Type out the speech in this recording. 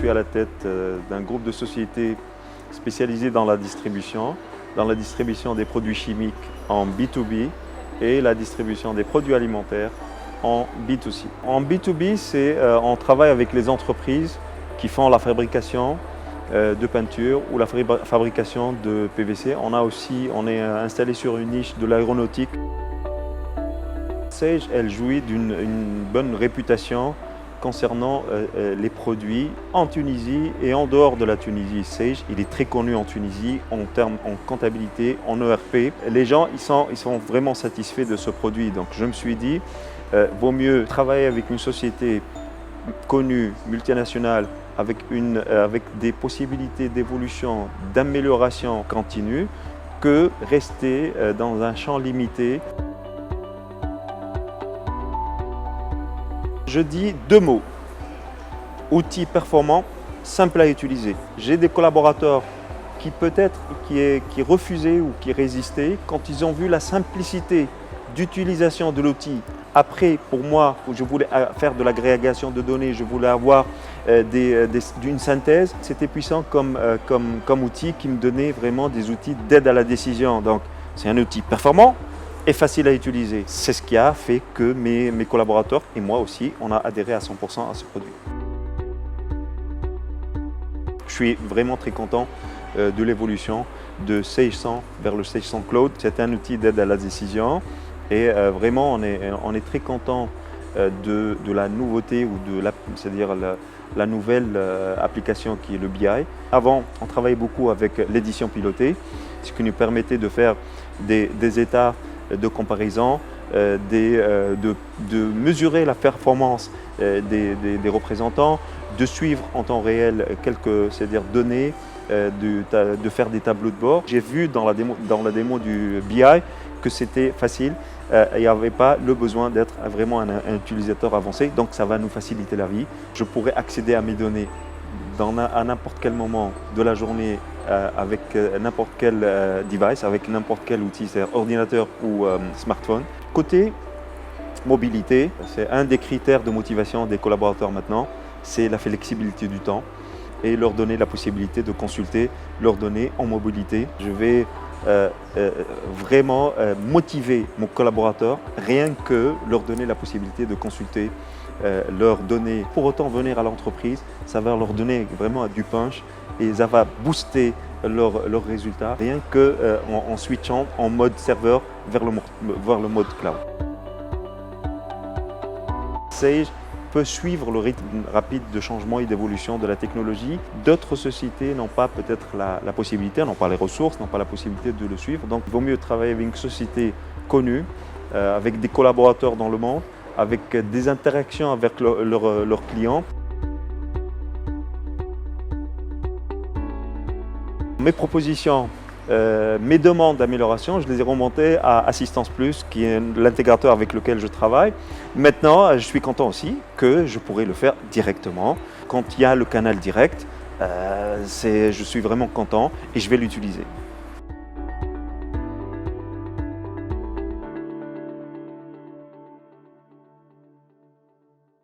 suis à la tête d'un groupe de sociétés spécialisées dans la distribution des produits chimiques en B2B et la distribution des produits alimentaires en B2C. En B2B, on travaille avec les entreprises qui font la fabrication de peinture ou la fabrication de PVC. On est installé sur une niche de l'aéronautique. Sage, elle jouit d'une bonne réputation concernant les produits en Tunisie et en dehors de la Tunisie. Sage, il est très connu en Tunisie en comptabilité, en ERP. Les gens, ils sont vraiment satisfaits de ce produit. Donc je me suis dit, vaut mieux travailler avec une société connue, multinationale, avec des possibilités d'évolution, d'amélioration continue, que rester dans un champ limité. Je dis deux mots: outils performants, simples à utiliser. J'ai des collaborateurs qui qui refusaient ou qui résistaient quand ils ont vu la simplicité d'utilisation de l'outil. Après, pour moi, je voulais faire de l'agrégation de données, je voulais avoir d'une synthèse. C'était puissant comme outil qui me donnait vraiment des outils d'aide à la décision. Donc, c'est un outil performant et facile à utiliser. C'est ce qui a fait que mes collaborateurs et moi aussi, on a adhéré à 100% à ce produit. Je suis vraiment très content de l'évolution de Sage 100 vers le Sage 100 Cloud. C'est un outil d'aide à la décision et vraiment on est très content de la nouveauté ou c'est-à-dire la nouvelle application qui est le BI. Avant, on travaillait beaucoup avec l'édition pilotée, ce qui nous permettait de faire des états de comparaison, de mesurer la performance des représentants, de suivre en temps réel quelques données, de faire des tableaux de bord. J'ai vu dans la démo du BI que c'était facile, il n'y avait pas le besoin d'être vraiment un utilisateur avancé, donc ça va nous faciliter la vie. Je pourrais accéder à mes données à n'importe quel moment de la journée avec n'importe quel device, avec n'importe quel outil, c'est-à-dire ordinateur ou smartphone. Côté mobilité, c'est un des critères de motivation des collaborateurs maintenant, c'est la flexibilité du temps et leur donner la possibilité de consulter leurs données en mobilité. Je vais vraiment motiver mon collaborateur, rien que leur donner la possibilité de consulter leurs données. Pour autant venir à l'entreprise, ça va leur donner vraiment du punch et ça va booster leurs résultats, rien qu'en switchant en mode serveur vers le mode cloud. Sage peut suivre le rythme rapide de changement et d'évolution de la technologie. D'autres sociétés n'ont pas peut-être la possibilité, n'ont pas les ressources, n'ont pas la possibilité de le suivre. Donc il vaut mieux travailler avec une société connue, avec des collaborateurs dans le monde, avec des interactions avec leurs clients. Mes propositions, mes demandes d'amélioration, je les ai remontées à Assistance Plus, qui est l'intégrateur avec lequel je travaille. Maintenant, je suis content aussi que je pourrais le faire directement. Quand il y a le canal direct, je suis vraiment content et je vais l'utiliser.